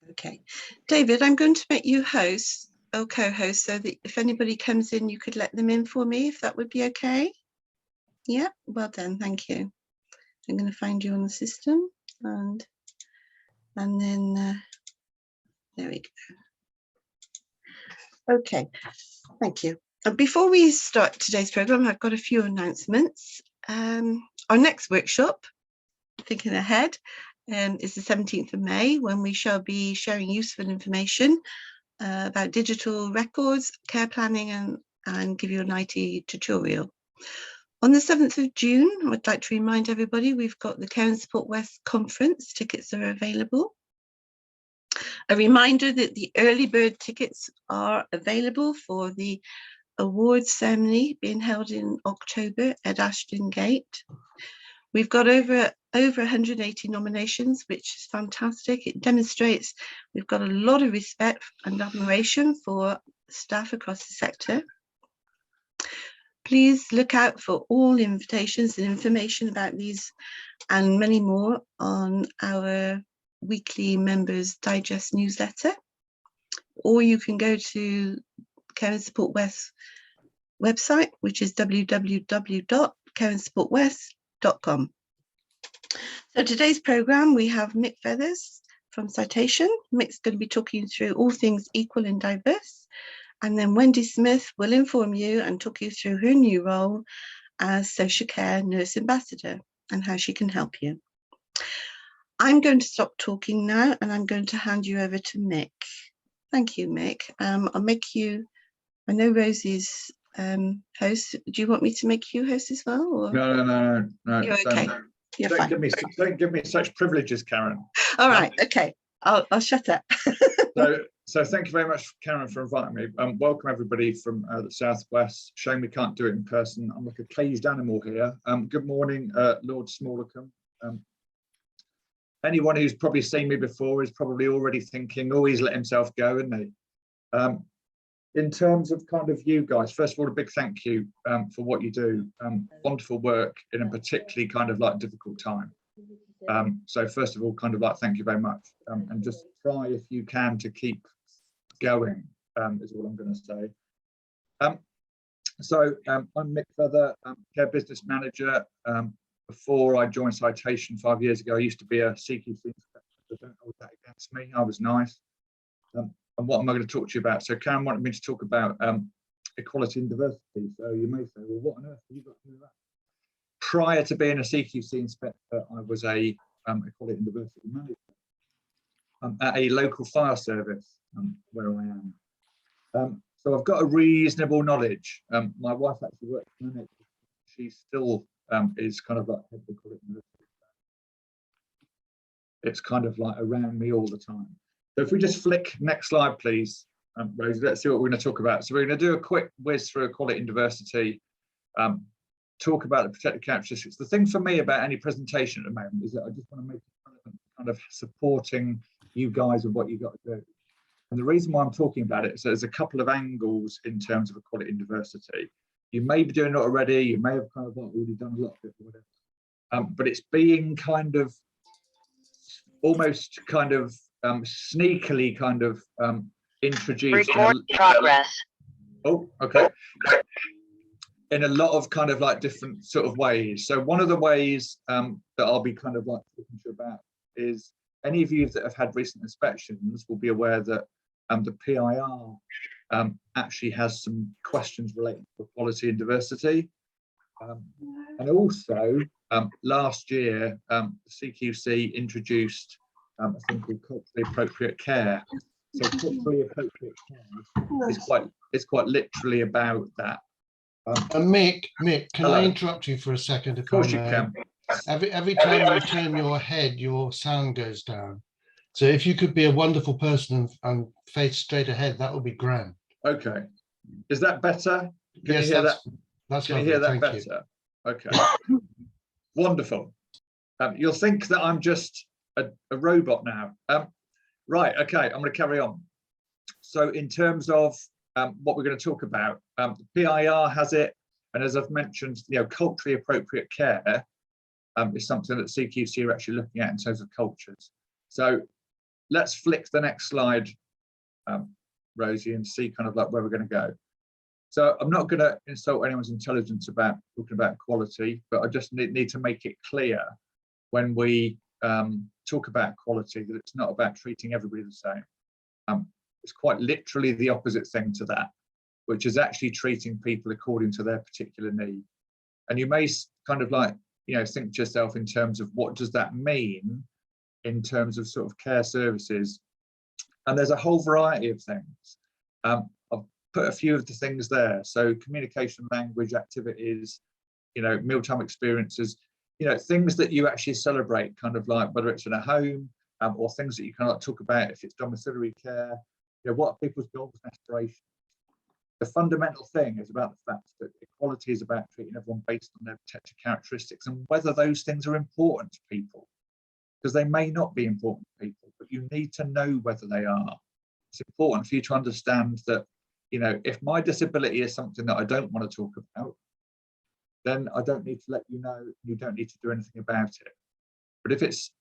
Okay, David, I'm going to make you host or co-host so that if anybody comes in, you could let them in for me, if that would be okay. Yeah, well done, thank you. I'm going to find you on the system and then there we go. Okay, thank you. Before we start today's program, I've got a few announcements. Our next workshop, thinking ahead, is the 17th of May, when we shall be sharing useful information about digital records, care planning, and give you an IT tutorial. On the 7th of June, I would like to remind everybody we've got the Care and Support West conference. Tickets are available. A reminder that the early bird tickets are available for the awards ceremony being held in October at Ashton Gate. We've got over 180 nominations, which is fantastic. It demonstrates we've got a lot of respect and admiration for staff across the sector. Please look out for all invitations and information about these and many more on our weekly Members Digest newsletter, or you can go to Care and Support West website, which is www.careandsupportwest.com. So today's programme, we have Mick Feathers from Citation. Mick's going to be talking through all things equal and diverse. And then Wendie Smith will inform you and talk you through her new role as Social Care Nurse Ambassador and how she can help you. I'm going to stop talking now and I'm going to hand you over to Mick. Thank you, Mick. I'll make you, I know Rosie's host. Do you want me to make you host as well? Or? No. You're okay. You're fine. Don't give me such privileges, Karen. All right, okay. I'll shut up. So thank you very much, Karen, for inviting me. Welcome everybody from the Southwest. Shame we can't do it in person. I'm like a caged animal here. Good morning, Lord Smallacombe. Anyone who's probably seen me before is probably already thinking, oh, he's let himself go, isn't he? In terms of kind of you guys, first of all, a big thank you for what you do. Wonderful work in a particularly kind of like difficult time. So first of all, kind of like thank you very much, and just try if you can to keep going, is all I'm going to say. I'm Mick Feather, Care Business Manager. Before I joined Citation 5 years ago, I used to be a CQC inspector, so don't hold that against me. I was nice. And what am I going to talk to you about? So Karen wanted me to talk about equality and diversity. So you may say, well, what on earth have you got to do with that? Prior to being a CQC inspector, I was a equality and diversity manager at a local fire service where I am. So I've got a reasonable knowledge. My wife actually works in it. She still is kind of like head of equality and diversity. It's kind of like around me all the time. So if we just flick next slide, please, Rosie, let's see what we're going to talk about. So we're going to do a quick whiz through equality and diversity. Talk about the protected characteristics. The thing for me about any presentation at the moment is that I just want to make it relevant, kind of supporting you guys with what you got to do. And the reason why I'm talking about it is there's a couple of angles in terms of equality and diversity. You may be doing it already, you may have kind of already done a lot of it or whatever. But it's being kind of almost kind of sneakily kind of introduced. Record progress. Oh, okay. In a lot of kind of like different sort of ways. So one of the ways that I'll be kind of like talking to you about is any of you that have had recent inspections will be aware that the PIR actually has some questions relating to equality and diversity. And also last year, the CQC introduced a thing called culturally appropriate care. So culturally appropriate care is quite literally about that. Mick, can I interrupt you for a second? Of course you can. Every time you turn your head, your sound goes down. So if you could be a wonderful person and face straight ahead, that would be grand. Okay. Is that better? Can you hear that? That's Can you hear that better? You. Okay. Wonderful. You'll think that I'm just a robot now. Right. Okay. I'm going to carry on. So in terms of what we're going to talk about, the PIR has it, and as I've mentioned, culturally appropriate care is something that CQC are actually looking at in terms of cultures. So let's flick the next slide, Rosie, and see kind of like where we're going to go. So I'm not going to insult anyone's intelligence about talking about quality, but I just need to make it clear when we talk about quality that it's not about treating everybody the same. It's quite literally the opposite thing to that, which is actually treating people according to their particular need. And you may kind of like, you know, think to yourself in terms of what does that mean in terms of sort of care services. And there's a whole variety of things. I've put a few of the things there. So communication, language, activities, you know, mealtime experiences, you know, things that you actually celebrate, kind of like whether it's in a home or things that you kind of like talk about if it's domiciliary care, you know, what are people's goals and aspirations. The fundamental thing is about the fact that equality is about treating everyone based on their protected characteristics and whether those things are important to people, because they may not be important to people, but you need to know whether they are. It's important for you to understand that, you know, if my disability is something that I don't want to talk about, then I don't need to let you know, you don't need to do anything about it. But if it's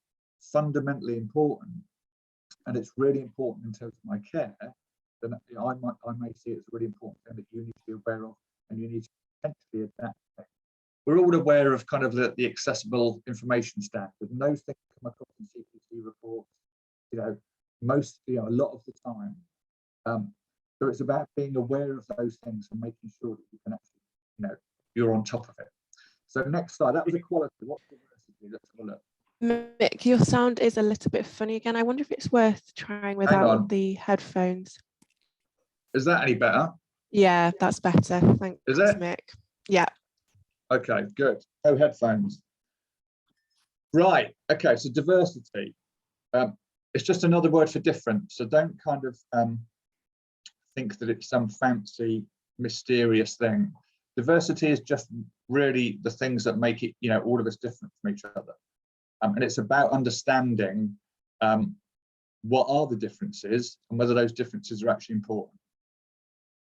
fundamentally important and it's really important in terms of my care, then I may see it as a really important thing that you need to be aware of and you need to potentially adapt. We're all aware of kind of the accessible information standard, and those things come across in CQC reports, you know, a lot of the time. So it's about being aware of those things and making sure that you can actually, you know, you're on top of it. So next slide, that was equality. What's diversity? Let's have a look. Mick, your sound is a little bit funny again. I wonder if it's worth trying without the headphones. Is that any better? Yeah, that's better. Thanks, Is it? Mick. Yeah. Okay, good. No headphones. Right. Okay, so diversity. It's just another word for different. So don't kind of think that it's some fancy, mysterious thing. Diversity is just really the things that make it, you know, all of us different from each other. And it's about understanding what are the differences and whether those differences are actually important.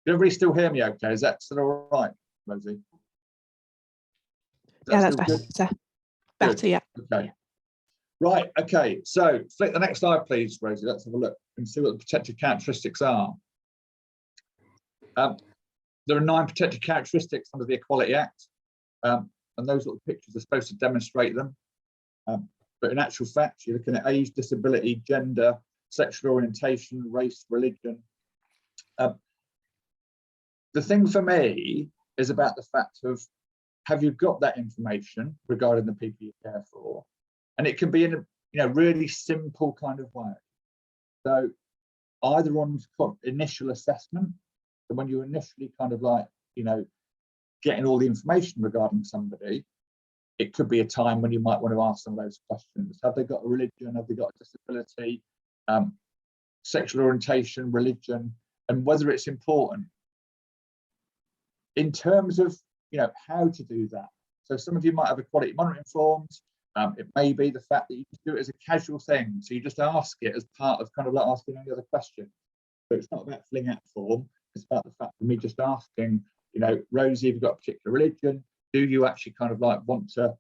Can everybody still hear me okay? Is that still all right, Rosie? Yeah, that's better. Better, yeah. Okay. Right, okay. So flick the next slide, please, Rosie. Let's have a look and see what the protected characteristics are. There are 9 protected characteristics under the Equality Act, and those little pictures are supposed to demonstrate them. But in actual fact, you're looking at age, disability, gender, sexual orientation, race, religion. The thing for me is about the fact of, have you got that information regarding the people you care for? And it can be in a, you know, really simple kind of way. So either on initial assessment, so when you initially kind of like, you know, getting all the information regarding somebody, it could be a time when you might want to ask some of those questions. Have they got a religion? Have they got a disability? Sexual orientation, religion, and whether it's important. In terms of, you know, how to do that. So some of you might have equality monitoring forms. It may be the fact that you just do it as a casual thing. So you just ask it as part of kind of like asking any other question. So it's not about filling out a form. It's about the fact of me just asking, you know, Rosie, have you got a particular religion? Do you actually kind of like want to,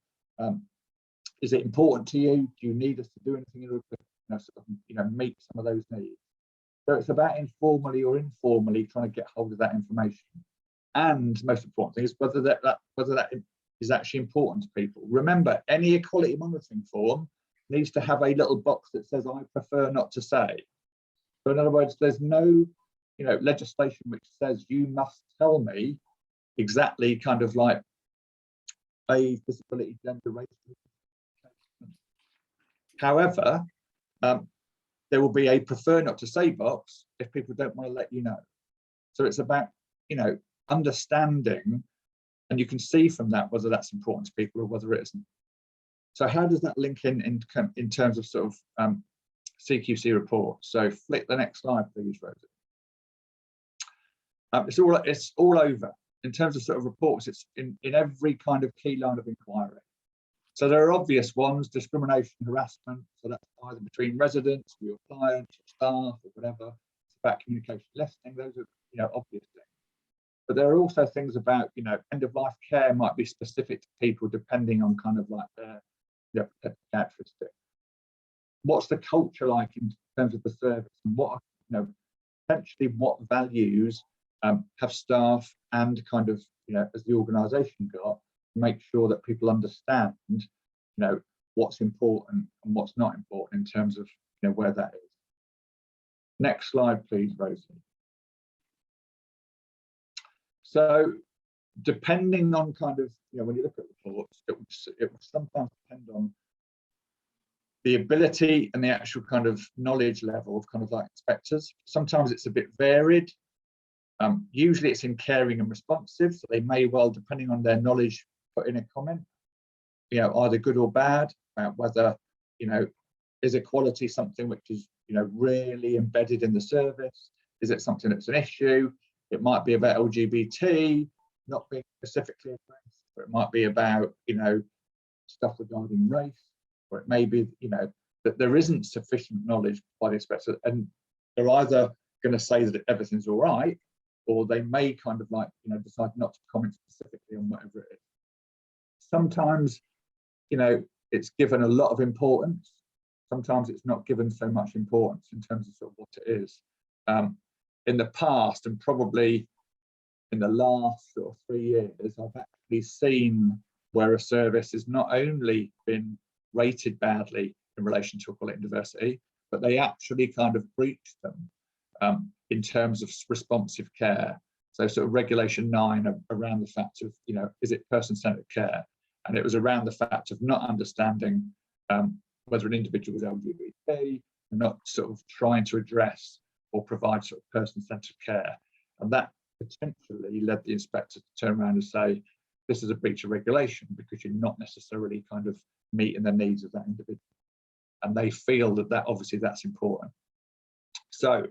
is it important to you? Do you need us to do anything in order to, you know, sort of, you know, meet some of those needs? So it's about informally or informally trying to get hold of that information. And the most important thing is whether that is actually important to people. Remember, any equality monitoring form needs to have a little box that says, I prefer not to say. So in other words, there's no, you know, legislation which says you must tell me exactly kind of like age, disability, gender, race. However, there will be a prefer not to say box if people don't want to let you know. So it's about, you know, understanding, and you can see from that whether that's important to people or whether it isn't. So how does that link in terms of sort of CQC reports? So flick the next slide, please, Rosie. It's all over in terms of sort of reports. It's in every kind of key line of inquiry. So there are obvious ones: discrimination, harassment. So that's either between residents, or your clients, or staff, or whatever. It's about communication, listening. Those are, you know, obvious things. But there are also things about, you know, end of life care might be specific to people depending on kind of like their characteristic. what's the culture like in terms of the service, and what, you know, potentially what values have staff and kind of, you know, as the organisation got, to make sure that people understand, you know, what's important and what's not important in terms of, you know, where that is. Next slide, please, Rosie. So depending on kind of, you know, when you look at reports, it would sometimes depend on the ability and the actual kind of knowledge level of kind of like inspectors. Sometimes it's a bit varied. Usually it's in caring and responsive, so they may well, depending on their knowledge, put in a comment, you know, either good or bad, about whether, you know, is equality something which is, you know, really embedded in the service? Is it something that's an issue? It might be about LGBT not being specifically addressed, or it might be about, you know, stuff regarding race, or it may be, you know, that there isn't sufficient knowledge by the inspector, and they're either going to say that everything's all right, or they may kind of like, you know, decide not to comment specifically on whatever it is. Sometimes, you know, it's given a lot of importance. Sometimes it's not given so much importance in terms of sort of what it is. In the past, and probably in the last sort of 3 years, I've actually seen where a service has not only been rated badly in relation to equality and diversity, but they actually kind of breached them in terms of responsive care. So sort of regulation 9 around the fact of, you know, is it person-centered care? And it was around the fact of not understanding whether an individual was LGBT, and not sort of trying to address or provide sort of person-centered care. And that potentially led the inspector to turn around and say, this is a breach of regulation because you're not necessarily kind of meeting the needs of that individual. And they feel that obviously that's important. So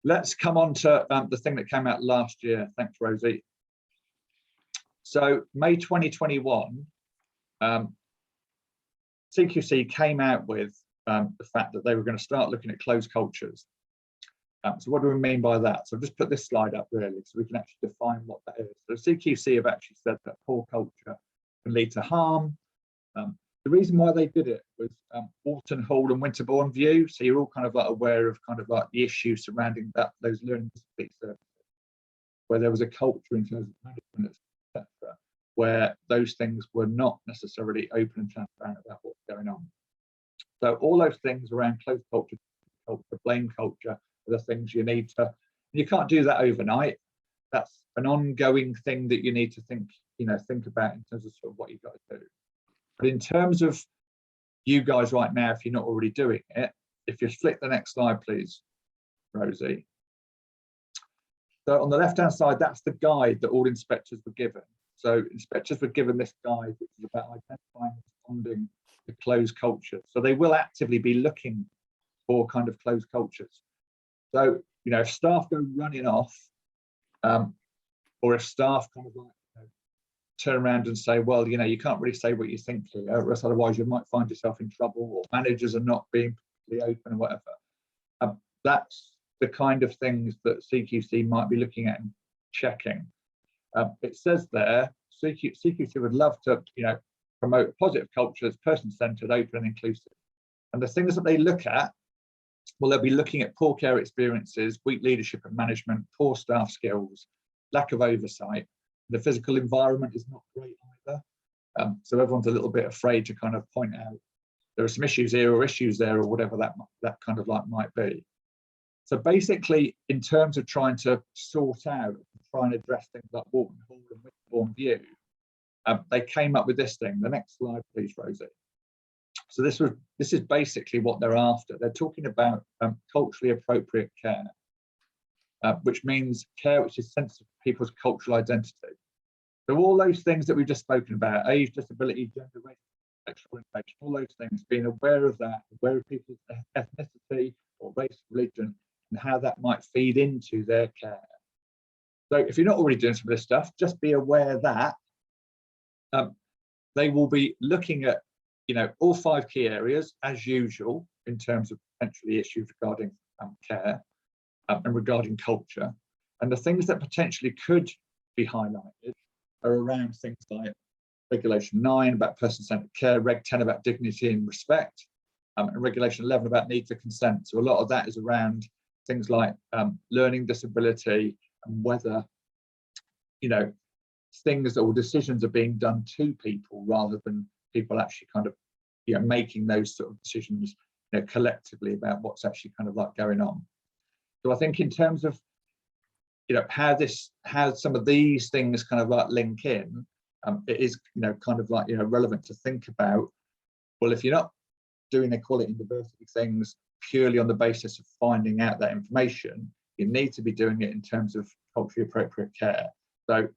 let's come on to the thing that came out last year. Thanks, Rosie. So May 2021, CQC came out with the fact that they were going to start looking at closed cultures. So what do we mean by that? So I've just put this slide up really, so we can actually define what that is. So CQC have actually said that poor culture can lead to harm. The reason why they did it was Walton Hall and Winterbourne View. So you're all kind of like aware of kind of like the issues surrounding those learning disability services, where there was a culture in terms of management, etc., where those things were not necessarily open and transparent about what's going on. So all those things around closed culture, blame culture, are the things you need to. You can't do that overnight. That's an ongoing thing that you need to think about in terms of sort of what you've got to do. But in terms of you guys right now, if you're not already doing it, if you flick the next slide, please, Rosie. So on the left-hand side, that's the guide that all inspectors were given. So inspectors were given this guide, which is about identifying and responding to closed cultures. So they will actively be looking for kind of closed cultures. So, you know, if staff go running off, or if staff kind of like, you know, turn around and say, well, you know, you can't really say what you think here, or else otherwise you might find yourself in trouble, or managers are not being completely open or whatever. That's the kind of things that CQC might be looking at and checking. It says there, CQC would love to, you know, promote a positive culture that's person-centered, open and inclusive. And the things that they look at, well, they'll be looking at poor care experiences, weak leadership and management, poor staff skills, lack of oversight. The physical environment is not great either. So everyone's a little bit afraid to kind of point out there are some issues here or issues there or whatever that kind of like might be. So basically, in terms of trying to sort out, try and address things like Walton Hall and Winterbourne View, they came up with this thing. The next slide, please, Rosie. So this is basically what they're after. They're talking about culturally appropriate care, which means care which is sensitive to people's cultural identity. So all those things that we've just spoken about, age, disability, gender, race, sexual orientation, all those things, being aware of that, aware of people's ethnicity or race, religion, and how that might feed into their care. So if you're not already doing some of this stuff, just be aware that they will be looking at, you know, all 5 key areas as usual in terms of potentially issues regarding care and regarding culture. And the things that potentially could be highlighted are around things like Regulation 9 about person-centered care, Reg 10 about dignity and respect, and Regulation 11 about need for consent. So a lot of that is around things like learning disability and whether, you know, things or decisions are being done to people rather than people actually kind of, you know, making those sort of decisions, you know, collectively about what's actually kind of like going on. So I think in terms of, you know, how some of these things kind of like link in, it is, you know, kind of like, you know, relevant to think about, well, if you're not doing equality and diversity things purely on the basis of finding out that information, you need to be doing it in terms of culturally appropriate care. So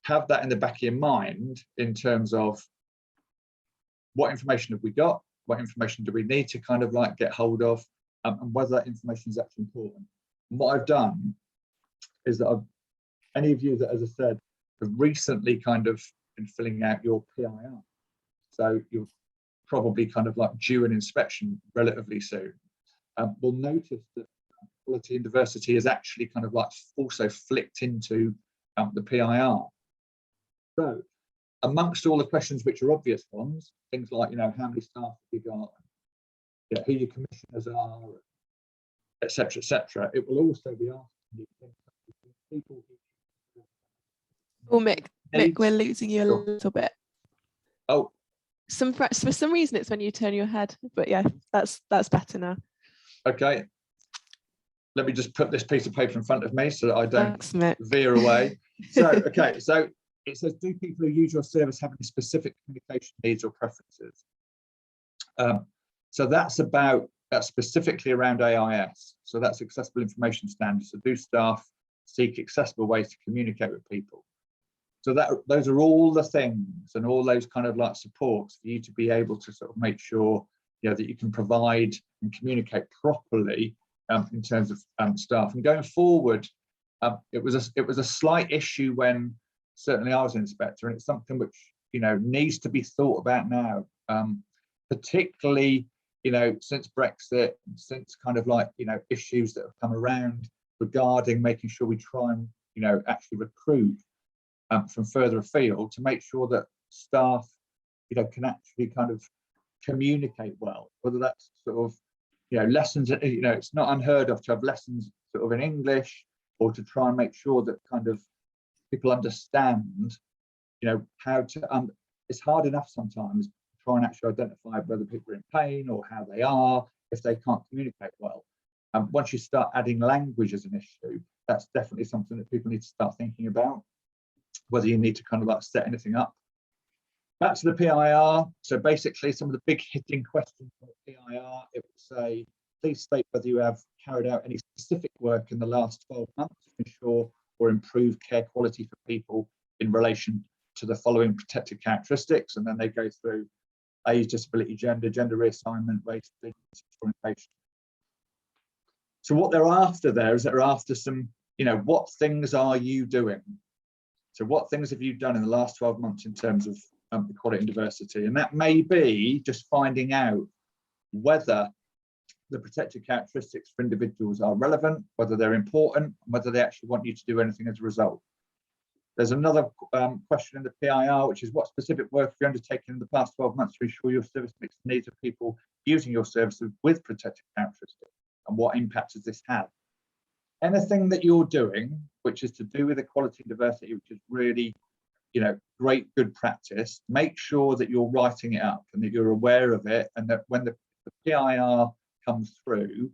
have that in the back of your mind in terms of what information have we got, what information do we need to kind of like get hold of, and whether that information is actually important. And what I've done is that any of you that, as I said, have recently kind of been filling out your PIR. So you're probably kind of like due an inspection relatively soon. Will notice that quality and diversity is actually kind of like also flicked into the PIR. So amongst all the questions which are obvious ones, things like, you know, how many staff have you got, you know, who your commissioners are, etc., it will also be asking you things like people who... Oh, Mick, we're losing you a little bit. Oh. For some reason it's when you turn your head, but yeah, that's better now. Okay. Let me just put this piece of paper in front of me so that I don't veer away. So, okay, so it says, do people who use your service have any specific communication needs or preferences? So that's specifically around AIS. So that's accessible information standards. So do staff seek accessible ways to communicate with people? So those are all the things and all those kind of like supports for you to be able to sort of make sure, you know, that you can provide and communicate properly in terms of staff. And going forward, it was a slight issue when certainly I was an inspector, and it's something which, you know, needs to be thought about now, particularly, you know, since Brexit, since kind of like, you know, issues that have come around regarding making sure we try and, you know, actually recruit from further afield to make sure that staff, you know, can actually kind of communicate well, whether that's sort of, you know, lessons, you know, it's not unheard of to have lessons sort of in English, or to try and make sure that kind of people understand, you know, how to, it's hard enough sometimes to try and actually identify whether people are in pain or how they are if they can't communicate well. Once you start adding language as an issue, that's definitely something that people need to start thinking about, whether you need to kind of like set anything up. Back to the PIR. So basically some of the big hitting questions for the PIR, it will say, please state whether you have carried out any specific work in the last 12 months to ensure or improve care quality for people in relation to the following protected characteristics. And then they go through age, disability, gender reassignment, race, orientation. So what they're after there is they're after some, you know, what things are you doing? So what things have you done in the last 12 months in terms of equality and diversity? And that may be just finding out whether the protected characteristics for individuals are relevant, whether they're important, and whether they actually want you to do anything as a result. There's another question in the PIR, which is what specific work have you undertaken in the past 12 months to ensure your service meets the needs of people using your services with protected characteristics, and what impact does this have? Anything that you're doing, which is to do with equality and diversity, which is really, you know, great, good practice, make sure that you're writing it up and that you're aware of it, and that when the PIR comes through,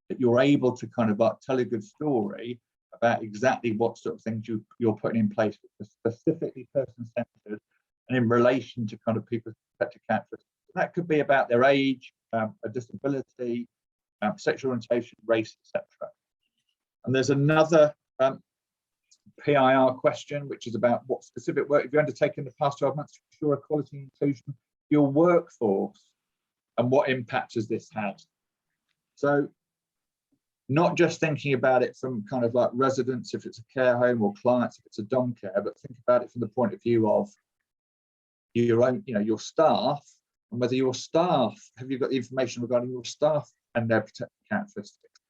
that you're able to kind of like tell a good story about exactly what sort of things you're putting in place, which are specifically person-centered and in relation to kind of people's protected characteristics. And that could be about their age, a disability, sexual orientation, race, etc. And there's another PIR question, which is about what specific work have you undertaken in the past 12 months to ensure equality and inclusion of your workforce, and what impact has this had? So not just thinking about it from kind of like residents, if it's a care home, or clients, if it's a dom care, but think about it from the point of view of your own, you know, your staff, and whether your staff, have you got the information regarding your staff and their protected characteristics?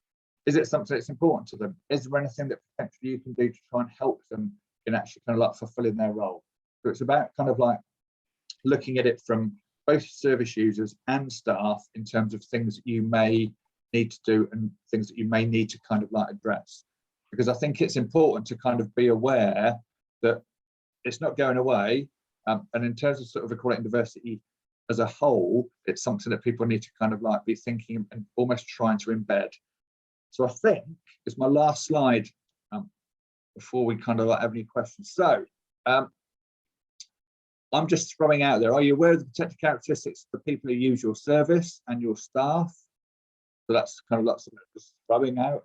Is it something that's important to them? Is there anything that potentially you can do to try and help them in actually kind of like fulfilling their role? So it's about kind of like looking at it from both service users and staff in terms of things that you may need to do and things that you may need to kind of like address. Because I think it's important to kind of be aware that it's not going away. And in terms of sort of equality and diversity as a whole, it's something that people need to kind of like be thinking and almost trying to embed. So I think it's my last slide before we kind of like have any questions. So I'm just throwing out there, are you aware of the protected characteristics of the people who use your service and your staff? So that's kind of lots of just throwing out.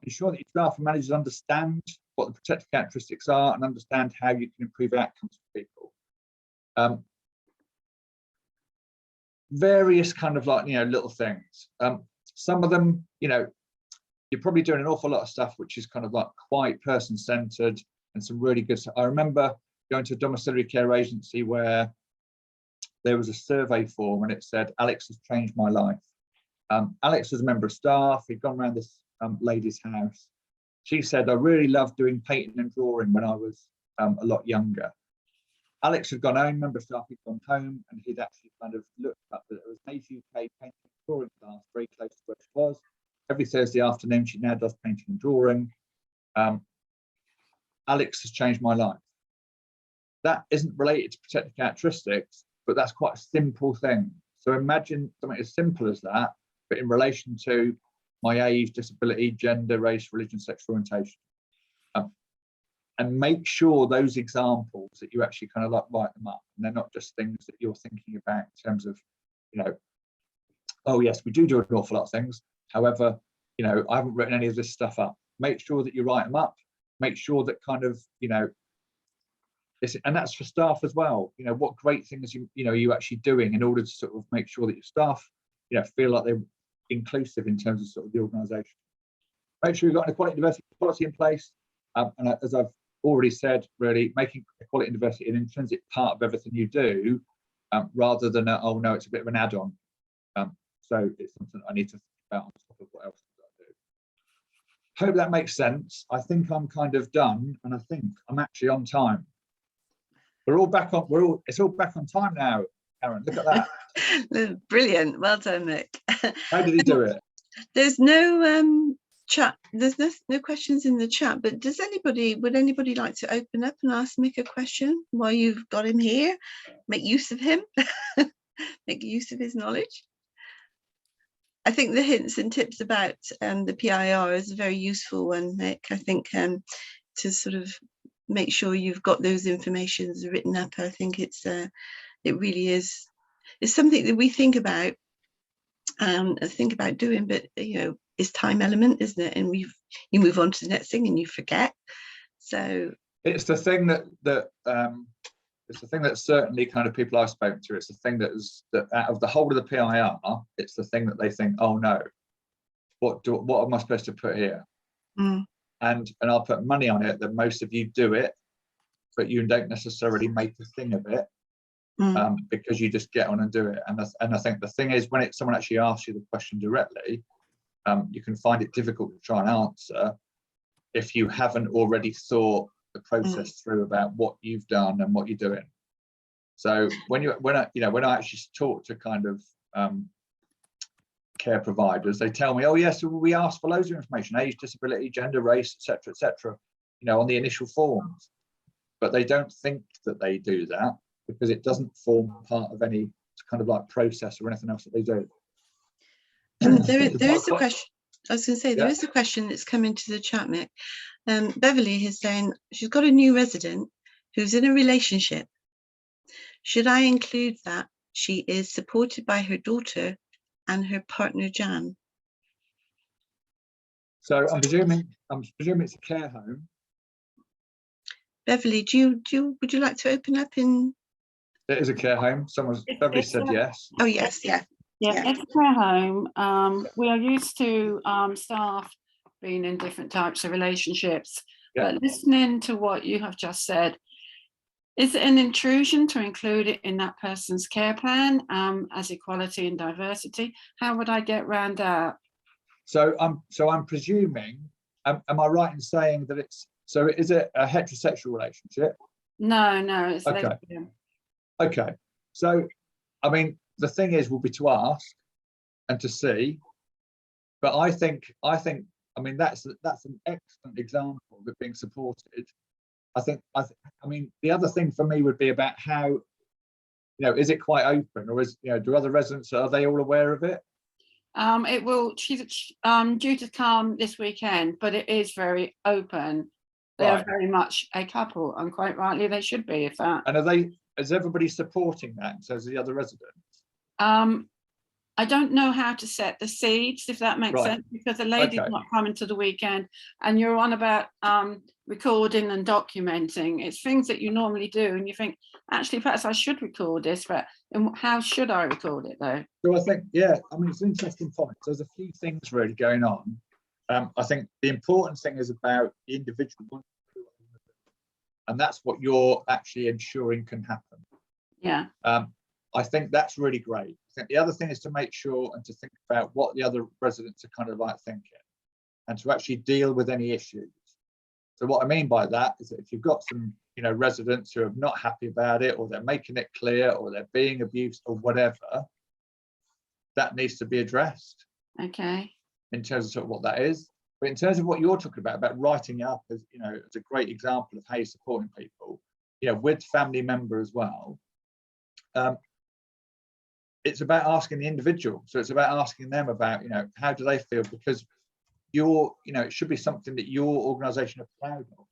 Ensure that your staff and managers understand what the protected characteristics are and understand how you can improve outcomes for people. Various kind of like, little things. Some of them, you're probably doing an awful lot of stuff which is kind of like quite person-centered and some really good stuff. I remember going to a domiciliary care agency where there was a survey form and it said, Alex has changed my life. Alex was a member of staff. He'd gone around this lady's house. She said, I really loved doing painting and drawing when I was a lot younger. Alex had gone home, member of staff, he'd gone home and he'd actually kind of looked up that there was an UK painting and drawing class very close to where she was. Every Thursday afternoon, she now does painting and drawing. Alex has changed my life. That isn't related to protected characteristics, but that's quite a simple thing. So imagine something as simple as that, but in relation to my age, disability, gender, race, religion, sexual orientation. And make sure those examples that you actually kind of like write them up. And they're not just things that you're thinking about in terms of, oh yes, we do an awful lot of things. However, I haven't written any of this stuff up. Make sure that you write them up. Make sure that kind of, and that's for staff as well. What great things you actually doing in order to sort of make sure that your staff, feel like they're inclusive in terms of sort of the organisation. Make sure you've got an equality and diversity policy in place. And as I've already said, really making equality and diversity an intrinsic part of everything you do, rather than oh no, it's a bit of an add-on. So it's something I need to think about on top of what else I do. Hope that makes sense. I think I'm kind of done, and I think I'm actually on time. We're all back on. It's all back on time now, Aaron. Look at that. Brilliant. Well done, Mick. How did he do it? There's no chat. There's no questions in the chat. But would anybody like to open up and ask Mick a question while you've got him here? Make use of him. Make use of his knowledge. I think the hints and tips about the PIR is a very useful one, Mick. I think to sort of make sure you've got those informations written up. I think it really is. It's something that we think about doing, but it's time element, isn't it? And you move on to the next thing and you forget. So it's the thing that it's the thing that certainly kind of people I've spoken to. It's the thing that out of the whole of the PIR, it's the thing that they think, oh no, what am I supposed to put here? Mm. And I'll put money on it that most of you do it, but you don't necessarily make a thing of it. Because you just get on and do it. And I think the thing is, when someone actually asks you the question directly, you can find it difficult to try and answer if you haven't already thought the process through about what you've done and what you're doing. So when I actually talk to kind of care providers, they tell me, oh yes, we ask for loads of information, age, disability, gender, race, etc., on the initial forms, but they don't think that they do that because it doesn't form part of any kind of like process or anything else that they do. There is a question. I was going to say, there is a question that's come into the chat, Mick. Beverly is saying she's got a new resident who's in a relationship. Should I include that she is supported by her daughter and her partner Jan? So I'm presuming it's a care home. Beverly, would you like to open up in? It is a care home. Beverly said yes. Oh yes, yeah. Yeah, it's a care home. We are used to staff being in different types of relationships. Yeah. But listening to what you have just said, is it an intrusion to include it in that person's care plan as equality and diversity? How would I get around that? So I'm presuming, am I right in saying that is it a heterosexual relationship? No, it's okay. lesbian. Okay. So I mean, the thing is, will be to ask and to see. But I think, I mean, that's an excellent example of it being supported. I mean, the other thing for me would be about how, you know, is it quite open, or is, you know, do other residents, are they all aware of it? She's due to come this weekend, but it is very open. They are very much a couple, and quite rightly they should be. If that. And is everybody supporting that? So is the other residents? I don't know how to set the seeds, if that makes sense, because the lady's not coming to the weekend, and you're on about recording and documenting. It's things that you normally do, and you think, actually, perhaps I should record this, but how should I record it though? So I think, yeah, I mean, it's an interesting point. So there's a few things really going on. I think the important thing is about the individual, and that's what you're actually ensuring can happen. Yeah. I think that's really great. I think the other thing is to make sure and to think about what the other residents are kind of like thinking, and to actually deal with any issues. So what I mean by that is that if you've got some, you know, residents who are not happy about it, or they're making it clear, or they're being abused or whatever, that needs to be addressed. Okay. In terms of sort of what that is. But in terms of what you're talking about writing up, as you know, it's a great example of how you're supporting people, you know, with family member as well. It's about asking the individual. So it's about asking them about, you know, how do they feel? Because you know, it should be something that your organisation are proud of.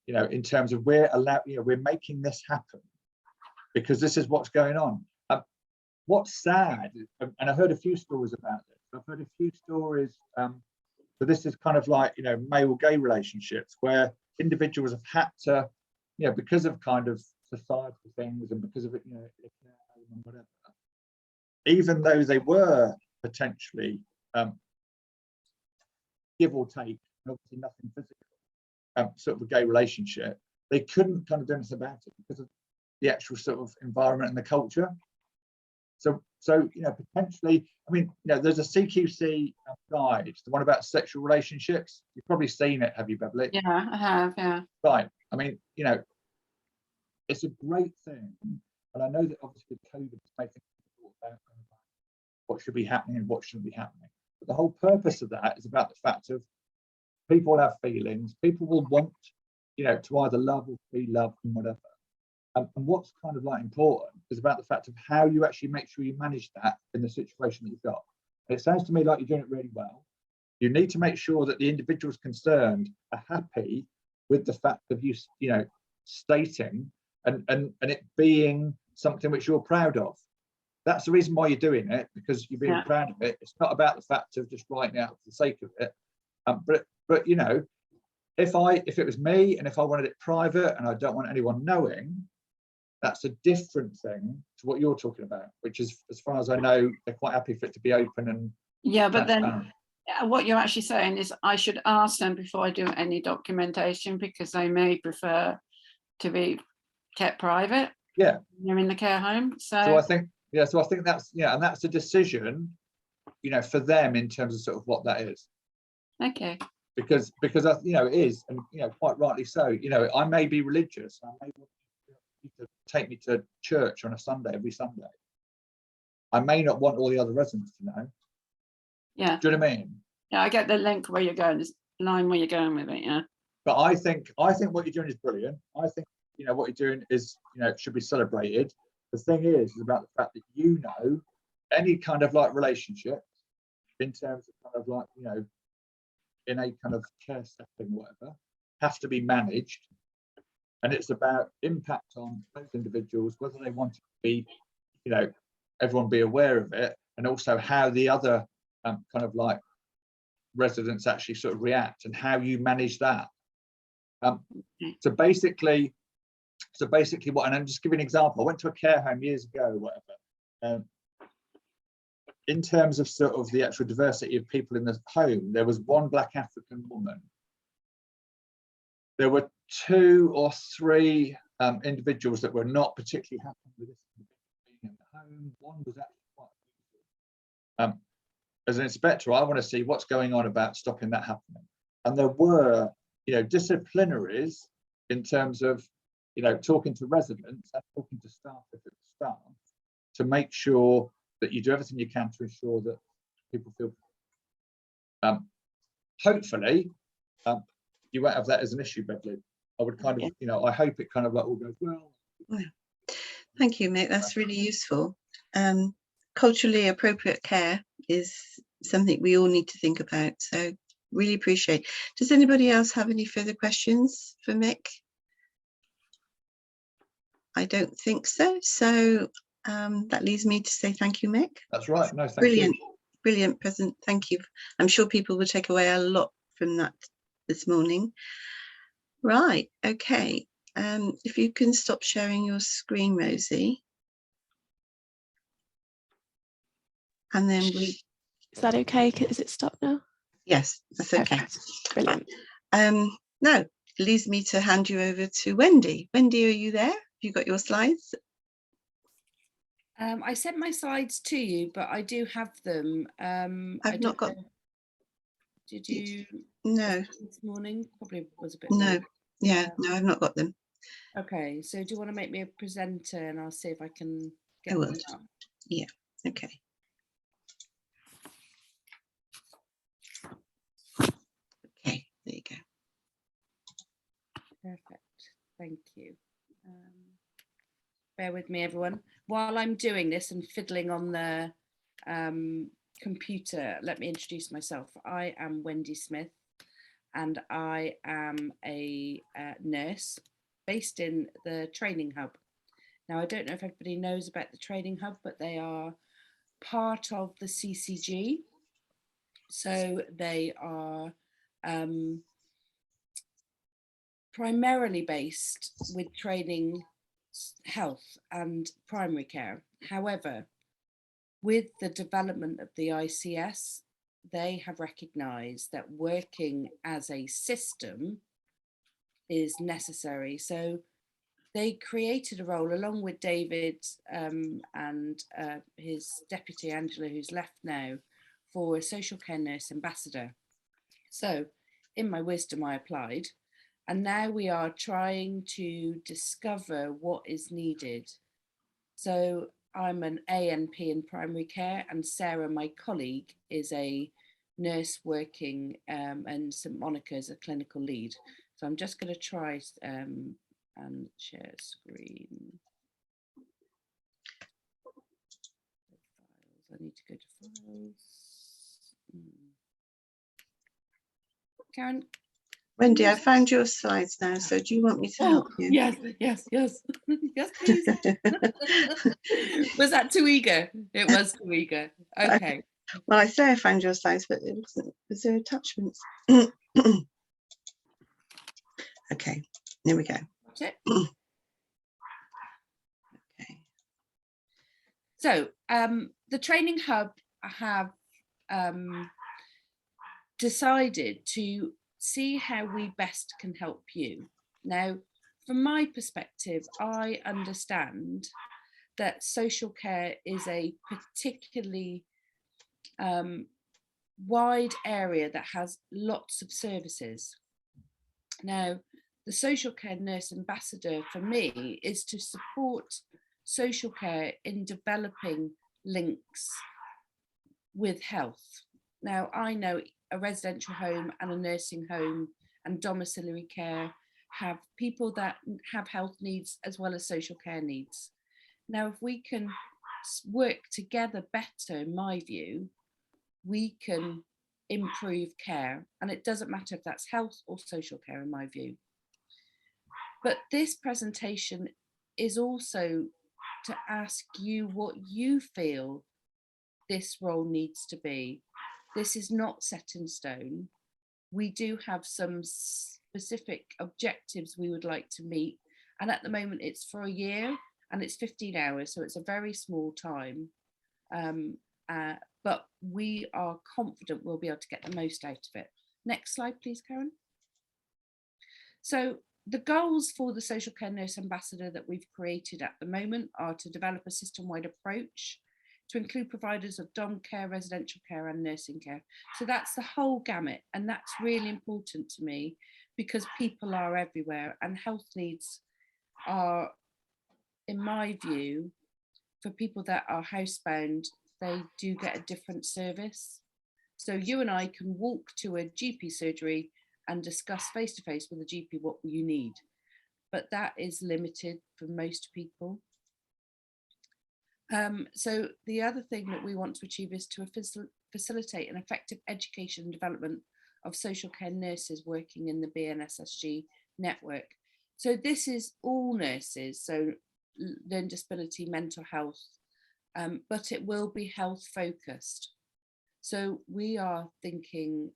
You know, in terms of we're making this happen because this is what's going on. What's sad, and I heard a few stories about this. I've heard a few stories. So this is kind of like, you know, male-gay relationships where individuals have had to, you know, because of kind of societal things and because of it, you know, and whatever, even though they were potentially give or take, obviously nothing physical, sort of a gay relationship, they couldn't kind of do anything about it because of the actual sort of environment and the culture. So you know, potentially, I mean, you know, there's a CQC guide, the one about sexual relationships. You've probably seen it, have you, Beverly? Yeah, I have. Yeah. Right. I mean, you know, it's a great thing, and I know that obviously COVID is making people about what should be happening and what shouldn't be happening. But the whole purpose of that is about the fact of people have feelings. People will want, you know, to either love or be loved and whatever. And what's kind of like important is about the fact of how you actually make sure you manage that in the situation that you've got. And it sounds to me like you're doing it really well. You need to make sure that the individuals concerned are happy with the fact of you know, stating and it being something which you're proud of. That's the reason why you're doing it, because you're being proud of it. It's not about the fact of just writing it out for the sake of it. But you know, if it was me and if I wanted it private and I don't want anyone knowing, that's a different thing to what you're talking about, which is, as far as I know, they're quite happy for it to be open and but then what you're actually saying is I should ask them before I do any documentation, because they may prefer to be kept private. Yeah, you're in the care home. So I think that's, yeah, and that's a decision, you know, for them in terms of sort of what that is. Okay. Because you know, it is, and you know, quite rightly so. You know, I may be religious. I may want you to take me to church on a Sunday every Sunday. I may not want all the other residents to know. Yeah. Do you know what I mean? Yeah, I get the link where you're going, this line where you're going with it. Yeah. But I think what you're doing is brilliant. I think, you know, what you're doing is, you know, it should be celebrated. The thing is about the fact that, you know, any kind of like relationship in terms of kind of like, you know, in a kind of care setting, whatever, have to be managed. And it's about impact on those individuals, whether they want to be, you know, everyone be aware of it, and also how the other kind of like residents actually sort of react and how you manage that. So basically what, and I'm just giving an example. I went to a care home years ago, whatever. In terms of sort of the actual diversity of people in the home, there was one Black African woman. There were 2 or 3 individuals that were not particularly happy with this being in the home. One was actually quite abusive. As an inspector, I want to see what's going on about stopping that happening. And there were, you know, disciplinaries in terms of, you know, talking to residents and talking to staff if it was staff to make sure that you do everything you can to ensure that people feel. Hopefully, you won't have that as an issue, Beverly. I would kind of, you know, I hope it kind of like all goes well. Thank you, Mick. That's really useful. Culturally appropriate care is something we all need to think about. So really appreciate. Does anybody else have any further questions for Mick? I don't think so. So that leaves me to say thank you, Mick. That's right. No, thank Brilliant, you. brilliant present. Thank you. I'm sure people will take away a lot from that this morning. Right. Okay. If you can stop sharing your screen, Rosie. And then we. Is that okay? Is it stopped now? Yes, that's okay. Perfect. Brilliant. Now it leaves me to hand you over to Wendie. Wendie, are you there? Have you got your slides? I sent my slides to you, but I do have them. I've not got. Did you? No. This morning probably was a bit. No. Late. Yeah. No, I've not got them. Okay. So do you want to make me a presenter, and I'll see if I can get I will. them up. Yeah. Okay. Okay. There you go. Perfect. Thank you. Bear with me, everyone. While I'm doing this and fiddling on the computer, let me introduce myself. I am Wendie Smith, and I am a nurse based in the Training Hub. Now, I don't know if everybody knows about the Training Hub, but they are part of the CCG. So they are primarily based with training health and primary care. However, with the development of the ICS, they have recognised that working as a system is necessary. So they created a role along with David and his deputy Angela, who's left now, for a social care nurse ambassador. So in my wisdom, I applied. And now we are trying to discover what is needed. So I'm an ANP in primary care, and Sarah, my colleague, is a nurse working in St Monica as a clinical lead. So I'm just going to try and share screen. I need to go to files. Karen? Wendy, I found your slides now, so do you want me to help you? Yes, yes, yes, yes, please. Was that too eager? It was too eager. Okay. Well, I say I found your slides, but it wasn't. Was there attachments? Okay, there we go. That's it. Okay. So the Training Hub have decided to see how we best can help you. Now, from my perspective, I understand that social care is a particularly wide area that has lots of services. Now, the social care nurse ambassador for me is to support social care in developing links with health. Now, I know a residential home and a nursing home and domiciliary care have people that have health needs as well as social care needs. Now, if we can work together better, in my view, we can improve care. And it doesn't matter if that's health or social care, in my view. But this presentation is also to ask you what you feel this role needs to be. This is not set in stone. We do have some specific objectives we would like to meet. And at the moment it's for a year and it's 15 hours. So it's a very small time. But we are confident we'll be able to get the most out of it. Next slide, please, Karen. So the goals for the social care nurse ambassador that we've created at the moment are to develop a system-wide approach to include providers of dom care, residential care and nursing care. So that's the whole gamut, and that's really important to me because people are everywhere and health needs are, in my view, for people that are housebound, they do get a different service. So you and I can walk to a GP surgery and discuss face-to-face with a GP what you need, but that is limited for most people. So the other thing that we want to achieve is to facilitate an effective education and development of social care nurses working in the BNSSG network. So this is all nurses, so learning disability, mental health, but it will be health focused. So we are thinking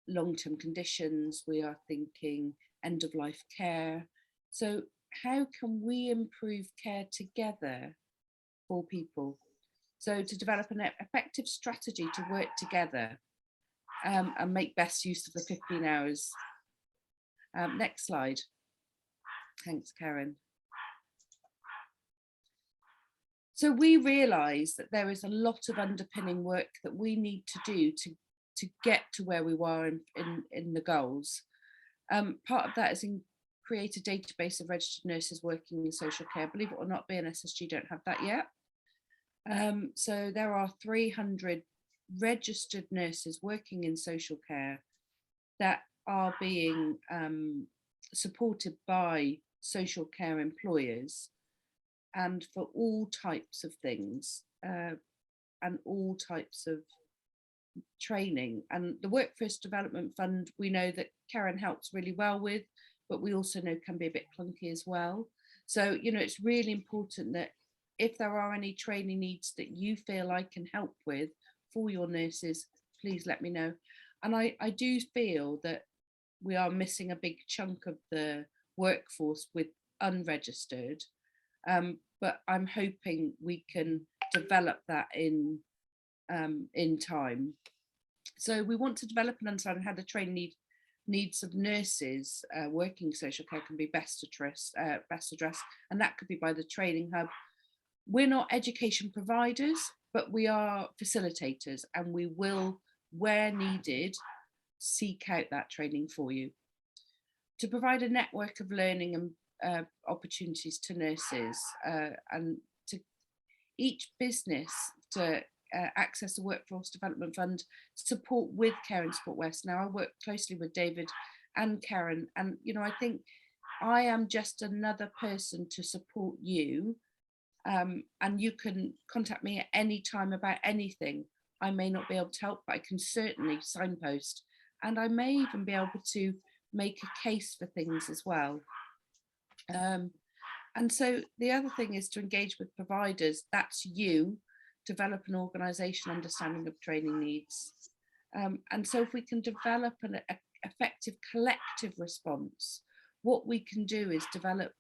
long-term conditions, we are thinking end-of-life care. So how can we improve care together for people? So to develop an effective strategy to work together and make best use of the 15 hours. Next slide. Thanks, Karen. So we realise that there is a lot of underpinning work that we need to do to get to where we were in the goals. Part of that is create a database of registered nurses working in social care. Believe it or not, BNSSG don't have that yet. So there are 300 registered nurses working in social care that are being supported by social care employers, and for all types of things and all types of training. And the Workforce Development Fund, we know that Karen helps really well with, but we also know can be a bit clunky as well. So, you know, it's really important that if there are any training needs that you feel I can help with for your nurses, please let me know. And I do feel that we are missing a big chunk of the workforce with unregistered, but I'm hoping we can develop that in time. So we want to develop and understand how the training needs of nurses working social care can be best addressed, and that could be by the training hub. We're not education providers, but we are facilitators, and we will, where needed, seek out that training for you. To provide a network of learning and opportunities to nurses, and to each business to access the Workforce Development Fund support with Care and Support West. Now I work closely with David and Karen, and you know, I think I am just another person to support you, and you can contact me at any time about anything. I may not be able to help, but I can certainly signpost, and I may even be able to make a case for things as well. And so the other thing is to engage with providers. That's you. Develop an organisation understanding of training needs. And so if we can develop an effective collective response, what we can do is develop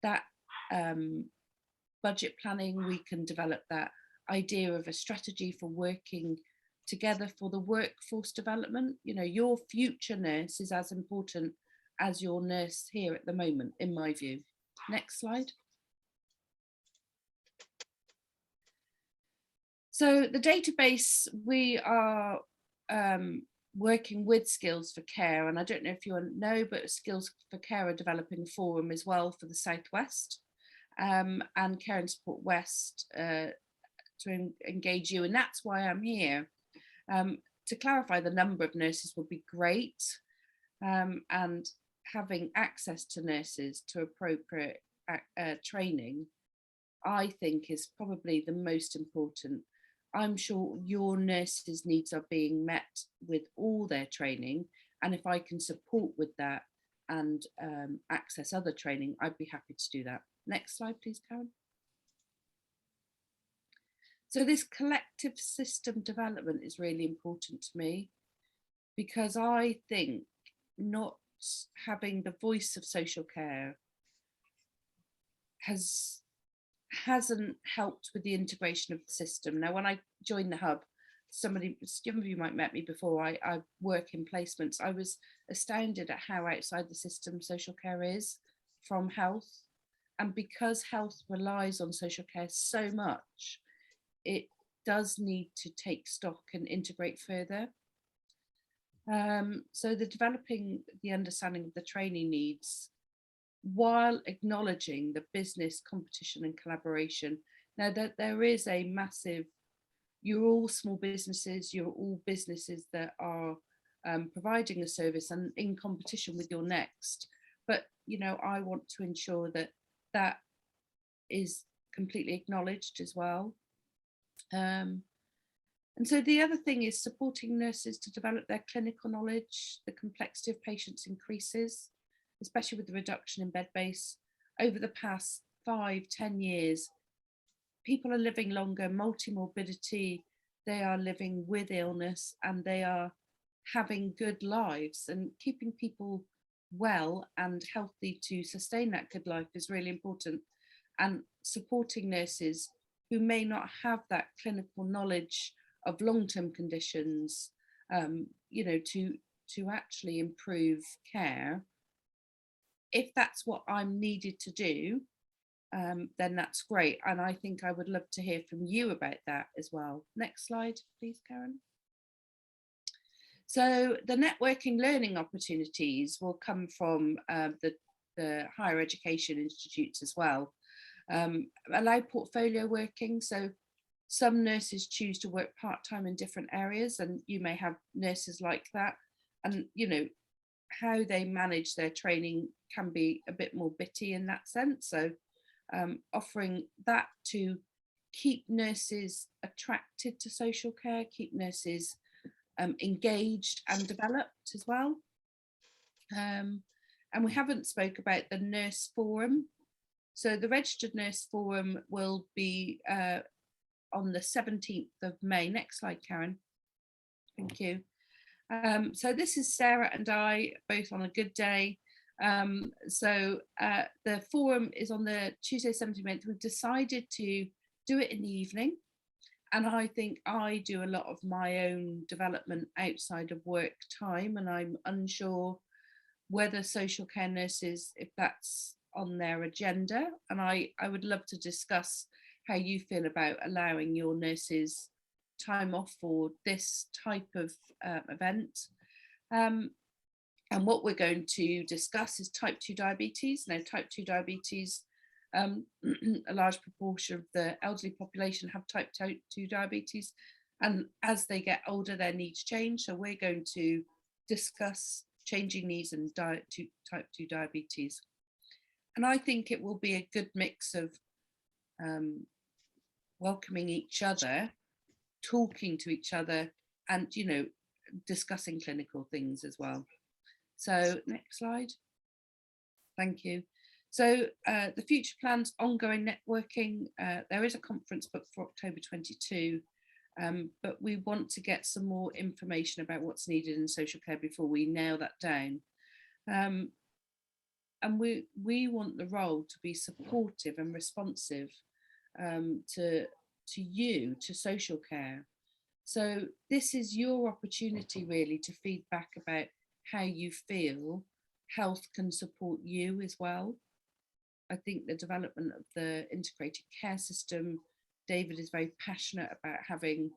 that budget planning. We can develop that idea of a strategy for working together for the workforce development. You know, your future nurse is as important as your nurse here at the moment, in my view. Next slide. So the database, we are working with Skills for Care, and I don't know if you know, but Skills for Care are developing a forum as well for the Southwest, and Care and Support West to engage you, and that's why I'm here. To clarify, the number of nurses would be great, and having access to nurses to appropriate training, I think, is probably the most important. I'm sure your nurses' needs are being met with all their training, and if I can support with that and access other training, I'd be happy to do that. Next slide, please, Karen. So this collective system development is really important to me, because I think not having the voice of social care hasn't helped with the integration of the system. Now, when I joined the hub, some of you might have met me before, I work in placements. I was astounded at how outside the system social care is from health. And because health relies on social care so much, it does need to take stock and integrate further. So the developing the understanding of the training needs while acknowledging the business competition and collaboration. Now that there is a massive, you're all small businesses, you're all businesses that are providing a service and in competition with your next. But, you know, I want to ensure that that is completely acknowledged as well. And so the other thing is supporting nurses to develop their clinical knowledge. The complexity of patients increases, especially with the reduction in bed base. Over the past 5-10 years, people are living longer, multi-morbidity, they are living with illness, and they are having good lives, and keeping people well and healthy to sustain that good life is really important. And supporting nurses who may not have that clinical knowledge of long-term conditions, you know, to actually improve care. If that's what I'm needed to do, then that's great. And I think I would love to hear from you about that as well. Next slide, please, Karen. So the networking learning opportunities will come from the higher education institutes as well. Allow portfolio working. So some nurses choose to work part-time in different areas, and you may have nurses like that. And, you know, how they manage their training can be a bit more bitty in that sense. So offering that to keep nurses attracted to social care, keep nurses engaged and developed as well. And we haven't spoke about the nurse forum. So the registered nurse forum will be on the 17th of May. Next slide, Karen. Thank you. So this is Sarah and I both on a good day. The forum is on the Tuesday 17th May. We've decided to do it in the evening. And I think I do a lot of my own development outside of work time, and I'm unsure whether social care nurses, if that's on their agenda. And I would love to discuss how you feel about allowing your nurses time off for this type of event. And what we're going to discuss is type 2 diabetes. Now, type 2 diabetes, a large proportion of the elderly population have type 2 diabetes, and as they get older their needs change, so we're going to discuss changing needs and type 2 diabetes. And I think it will be a good mix of welcoming each other, talking to each other, and, you know, discussing clinical things as well. So next slide. Thank you. So the future plans, ongoing networking. There is a conference booked for October 22, but we want to get some more information about what's needed in social care before we nail that down. And we want the role to be supportive and responsive to you, to social care. So this is your opportunity really to feed back about how you feel health can support you as well. I think the development of the integrated care system, David is very passionate about having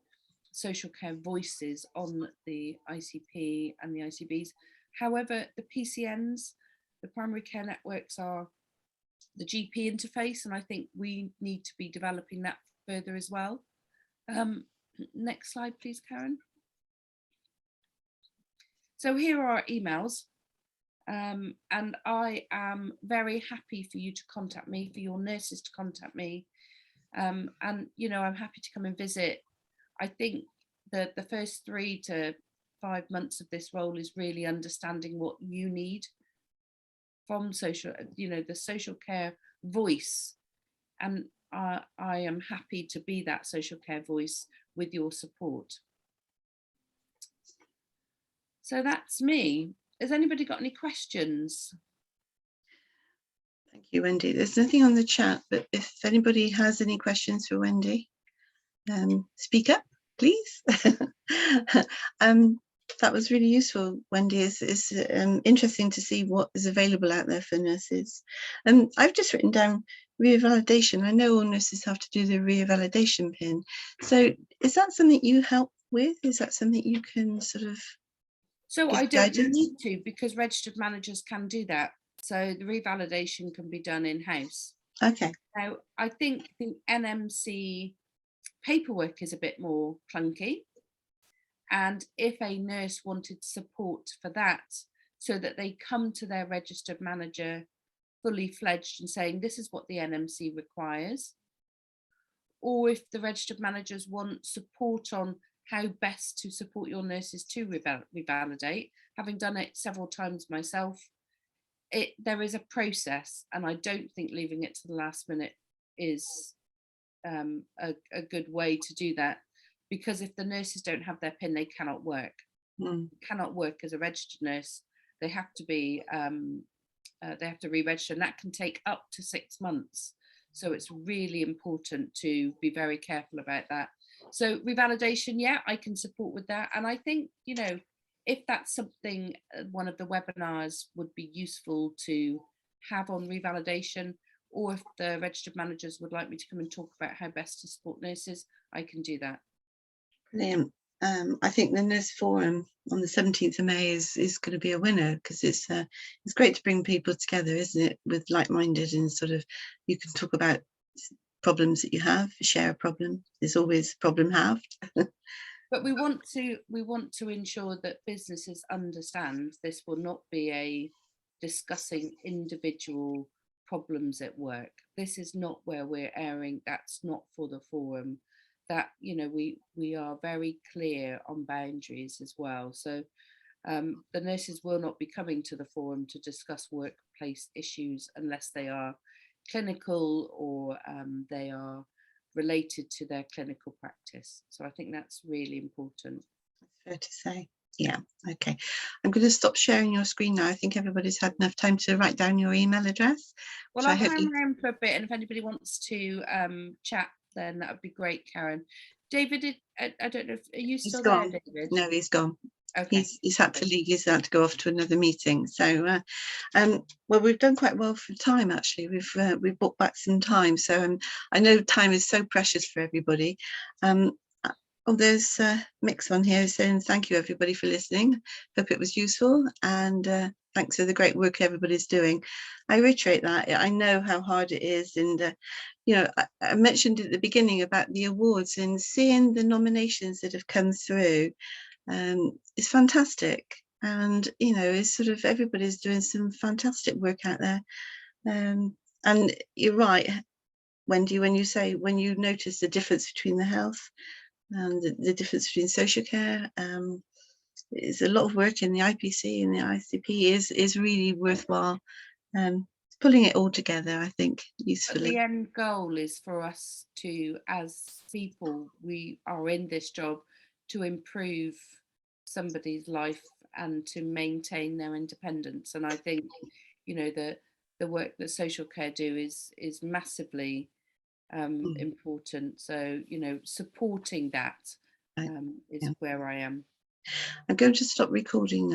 social care voices on the ICP and the ICBs. However, the PCNs, the primary care networks, are the GP interface, and I think we need to be developing that further as well. Next slide, please, Karen. So here are our emails. And I am very happy for you to contact me, for your nurses to contact me. And, you know, I'm happy to come and visit. I think that the first 3 to 5 months of this role is really understanding what you need from social, you know, the social care voice. And I am happy to be that social care voice with your support. So that's me. Has anybody got any questions? Thank you, Wendie. There's nothing on the chat, but if anybody has any questions for Wendie, speak up, please. That was really useful, Wendie. It's interesting to see what is available out there for nurses. I've just written down revalidation. I know all nurses have to do the revalidation pin. So is that something you help with? Is that something you can sort of... So I don't need to, because registered managers can do that. So the revalidation can be done in-house. Okay. Now, I think the NMC paperwork is a bit more clunky. And if a nurse wanted support for that, so that they come to their registered manager fully fledged and saying, this is what the NMC requires. Or if the registered managers want support on how best to support your nurses to revalidate, having done it several times myself, there is a process, and I don't think leaving it to the last minute is a good way to do that, because if the nurses don't have their PIN, they cannot work. Cannot work as a registered nurse. They have to be they have to re-register, and that can take up to 6 months. So it's really important to be very careful about that. So revalidation, yeah, I can support with that. And I think, you know, if that's something one of the webinars would be useful to have on revalidation, or if the registered managers would like me to come and talk about how best to support nurses, I can do that. Brilliant. I think the Nurse Forum on the 17th of May is going to be a winner, because it's great to bring people together, isn't it, with like-minded, and sort of you can talk about problems that you have, share a problem. There's always a problem halved. But we want to ensure that businesses understand this will not be a discussing individual problems at work. This is not where we're airing. That's not for the forum. That, you know, we are very clear on boundaries as well. So the nurses will not be coming to the forum to discuss workplace issues unless they are clinical or they are related to their clinical practice. So I think that's really important. Fair to say. Yeah, okay. I'm going to stop sharing your screen now. I think everybody's had enough time to write down your email address. Well, I'll hang around for a bit, and if anybody wants to chat, then that would be great, Karen. David, I don't know, are you still there, David? No, he's gone. Okay. He's had to leave. He's had to go off to another meeting. So, well, we've done quite well for time, actually. We've booked back some time. So I know time is so precious for everybody. Oh, there's Mix on here saying thank you, everybody, for listening. Hope it was useful, and thanks for the great work everybody's doing. I reiterate that. I know how hard it is, and you know, I mentioned at the beginning about the awards, and seeing the nominations that have come through is fantastic. And you know, it's sort of everybody's doing some fantastic work out there. And you're right, Wendie, when you notice the difference between the health and the difference between social care. There's a lot of work in the IPC and the ICP is really worthwhile. Pulling it all together, I think, usefully. But the end goal is for us to, as people, we are in this job to improve somebody's life and to maintain their independence. And I think, you know, the work that social care do is massively important. So, you know, supporting that is where I am. I'm going to stop recording now.